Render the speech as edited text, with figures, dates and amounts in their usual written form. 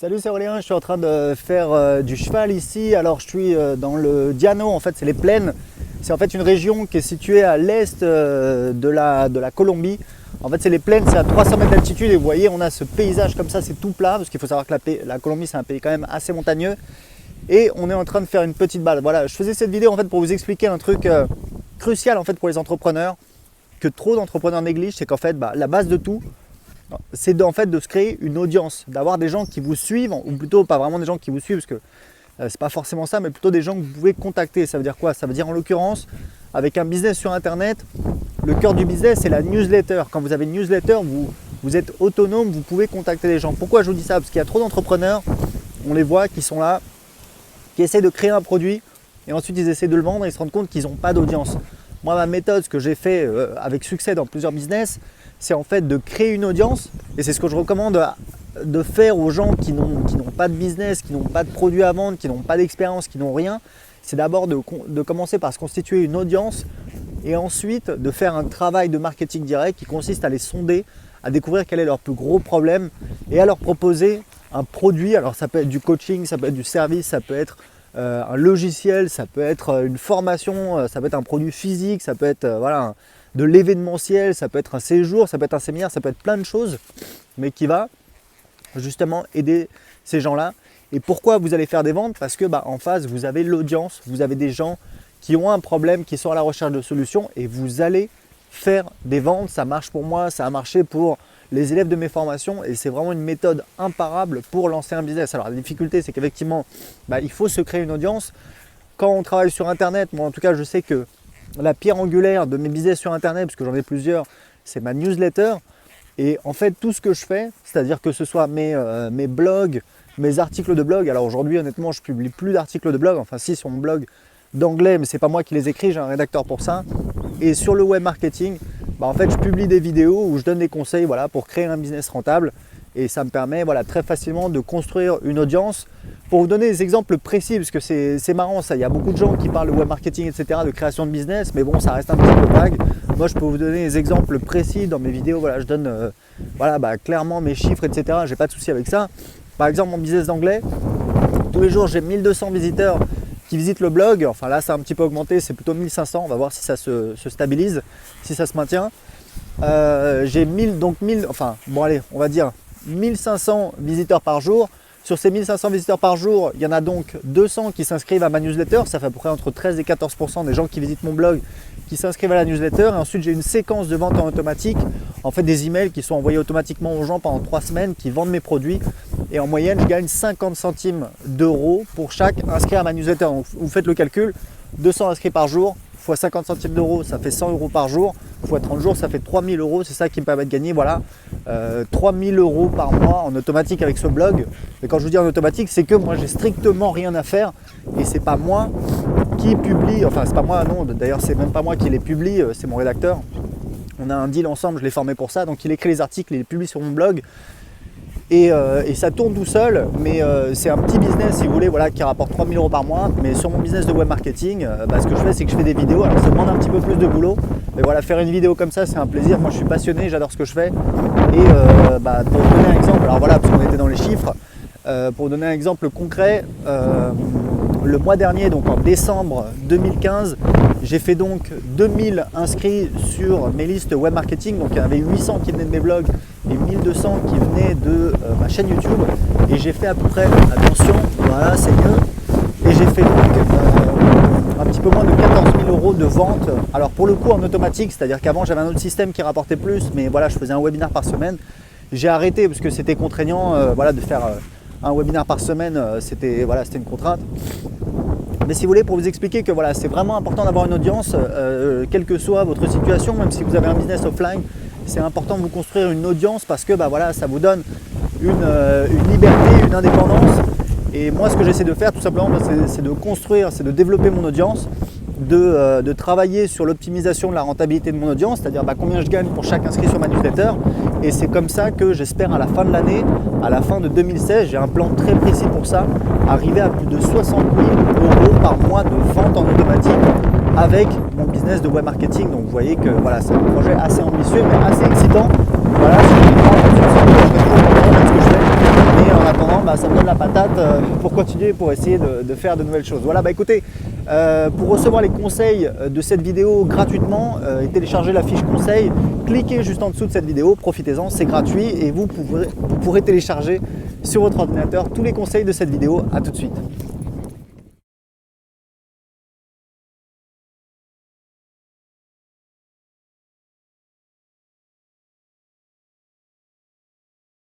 Salut, c'est Aurélien, je suis en train de faire du cheval ici. Alors je suis dans le Diano, en fait c'est les plaines. C'est en fait une région qui est située à l'est de la Colombie. En fait c'est les plaines, c'est à 300 mètres d'altitude et vous voyez on a ce paysage comme ça, c'est tout plat parce qu'il faut savoir que la Colombie c'est un pays quand même assez montagneux. Et on est en train de faire une petite balade. Voilà, je faisais cette vidéo en fait pour vous expliquer un truc crucial en fait pour les entrepreneurs, que trop d'entrepreneurs négligent, c'est qu'en fait la base de tout, c'est en fait de se créer une audience, d'avoir des gens qui vous suivent, ou plutôt pas vraiment des gens qui vous suivent, parce que c'est pas forcément ça, mais plutôt des gens que vous pouvez contacter. Ça veut dire quoi? Ça veut dire en l'occurrence, avec un business sur internet, le cœur du business c'est la newsletter. Quand vous avez une newsletter, vous êtes autonome, vous pouvez contacter les gens. Pourquoi je vous dis ça? Parce qu'il y a trop d'entrepreneurs, on les voit, qui sont là, qui essaient de créer un produit, et ensuite ils essaient de le vendre et ils se rendent compte qu'ils n'ont pas d'audience. Moi, ma méthode, ce que j'ai fait avec succès dans plusieurs business, c'est en fait de créer une audience, et c'est ce que je recommande de faire aux gens qui n'ont pas de business, qui n'ont pas de produit à vendre, qui n'ont pas d'expérience, qui n'ont rien. C'est d'abord de commencer par se constituer une audience et ensuite de faire un travail de marketing direct qui consiste à les sonder, à découvrir quel est leur plus gros problème et à leur proposer un produit. Alors ça peut être du coaching, ça peut être du service, ça peut être un logiciel, ça peut être une formation, ça peut être un produit physique, ça peut être de l'événementiel, ça peut être un séjour, ça peut être un séminaire, ça peut être plein de choses, mais qui va justement aider ces gens-là. Et pourquoi vous allez faire des ventes? Parce que en face, vous avez l'audience, vous avez des gens qui ont un problème, qui sont à la recherche de solutions, et vous allez faire des ventes. Ça marche pour moi, ça a marché pour les élèves de mes formations, et c'est vraiment une méthode imparable pour lancer un business. Alors la difficulté, c'est qu'effectivement, il faut se créer une audience. Quand on travaille sur Internet, moi en tout cas, je sais que la pierre angulaire de mes business sur Internet, parce que j'en ai plusieurs, c'est ma newsletter. Et en fait, tout ce que je fais, c'est-à-dire que ce soit mes blogs, mes articles de blog. Alors aujourd'hui, honnêtement, je publie plus d'articles de blog. Enfin, si, sur mon blog d'anglais, mais c'est pas moi qui les écris, j'ai un rédacteur pour ça. Et sur le web marketing, en fait, je publie des vidéos où je donne des conseils pour créer un business rentable. Et ça me permet très facilement de construire une audience. Pour vous donner des exemples précis, parce que c'est marrant ça, il y a beaucoup de gens qui parlent de web marketing, etc., de création de business, mais bon, ça reste un petit peu vague. Moi, je peux vous donner des exemples précis dans mes vidéos. Je donne clairement mes chiffres, etc. J'ai pas de souci avec ça. Par exemple, mon business d'anglais, tous les jours, j'ai 1200 visiteurs qui visitent le blog. Enfin là, ça a un petit peu augmenté, c'est plutôt 1500. On va voir si ça se stabilise, si ça se maintient. J'ai on va dire 1500 visiteurs par jour. Sur ces 1500 visiteurs par jour, il y en a donc 200 qui s'inscrivent à ma newsletter. Ça fait à peu près entre 13 et 14% des gens qui visitent mon blog qui s'inscrivent à la newsletter. Et ensuite, j'ai une séquence de vente en automatique, en fait des emails qui sont envoyés automatiquement aux gens pendant 3 semaines qui vendent mes produits. Et en moyenne, je gagne 50 centimes d'euros pour chaque inscrit à ma newsletter. Donc, vous faites le calcul, 200 inscrits par jour, fois 50 centimes d'euros, ça fait 100 euros par jour, fois 30 jours, ça fait 3000 euros. C'est ça qui me permet de gagner 3000 euros par mois en automatique avec ce blog. Et quand je vous dis en automatique, c'est que moi, j'ai strictement rien à faire. Et c'est pas moi qui publie, enfin, c'est pas moi, non, d'ailleurs, c'est même pas moi qui les publie, c'est mon rédacteur. On a un deal ensemble, je l'ai formé pour ça. Donc, il écrit les articles, il les publie sur mon blog. Et ça tourne tout seul, mais c'est un petit business si vous voulez, qui rapporte 3000 euros par mois. Mais sur mon business de web marketing, ce que je fais, c'est que je fais des vidéos. Alors ça demande un petit peu plus de boulot, mais faire une vidéo comme ça, c'est un plaisir. Moi, je suis passionné, j'adore ce que je fais. Et pour vous donner un exemple, alors parce qu'on était dans les chiffres, pour vous donner un exemple concret, le mois dernier, donc en décembre 2015, j'ai fait donc 2000 inscrits sur mes listes web marketing. Donc il y en avait 800 qui venaient de mes blogs et 1200 qui venaient de ma chaîne YouTube. Et j'ai fait à peu près, attention, voilà, c'est mieux. Et j'ai fait donc un petit peu moins de 14 000 euros de vente. Alors pour le coup en automatique, c'est-à-dire qu'avant j'avais un autre système qui rapportait plus, mais je faisais un webinaire par semaine. J'ai arrêté parce que c'était contraignant de faire un webinaire par semaine, c'était une contrainte. Mais si vous voulez, pour vous expliquer que c'est vraiment important d'avoir une audience, quelle que soit votre situation, même si vous avez un business offline, c'est important de vous construire une audience parce que ça vous donne une liberté, une indépendance. Et moi, ce que j'essaie de faire tout simplement, c'est de construire, c'est de développer mon audience, de travailler sur l'optimisation de la rentabilité de mon audience, c'est-à-dire combien je gagne pour chaque inscrit sur ma newsletter. Et c'est comme ça que j'espère à la fin de l'année, à la fin de 2016, j'ai un plan très précis pour ça, arriver à plus de 60 000 euros par mois de vente en automatique avec mon business de web marketing. Donc vous voyez que c'est un projet assez ambitieux mais assez excitant. Si je prends ce que je fais. Mais en attendant, ça me donne la patate pour continuer, pour essayer de faire de nouvelles choses. Voilà, bah écoutez, pour recevoir les conseils de cette vidéo gratuitement et télécharger la fiche conseil, cliquez juste en dessous de cette vidéo, profitez-en, c'est gratuit et vous pourrez télécharger sur votre ordinateur tous les conseils de cette vidéo. À tout de suite.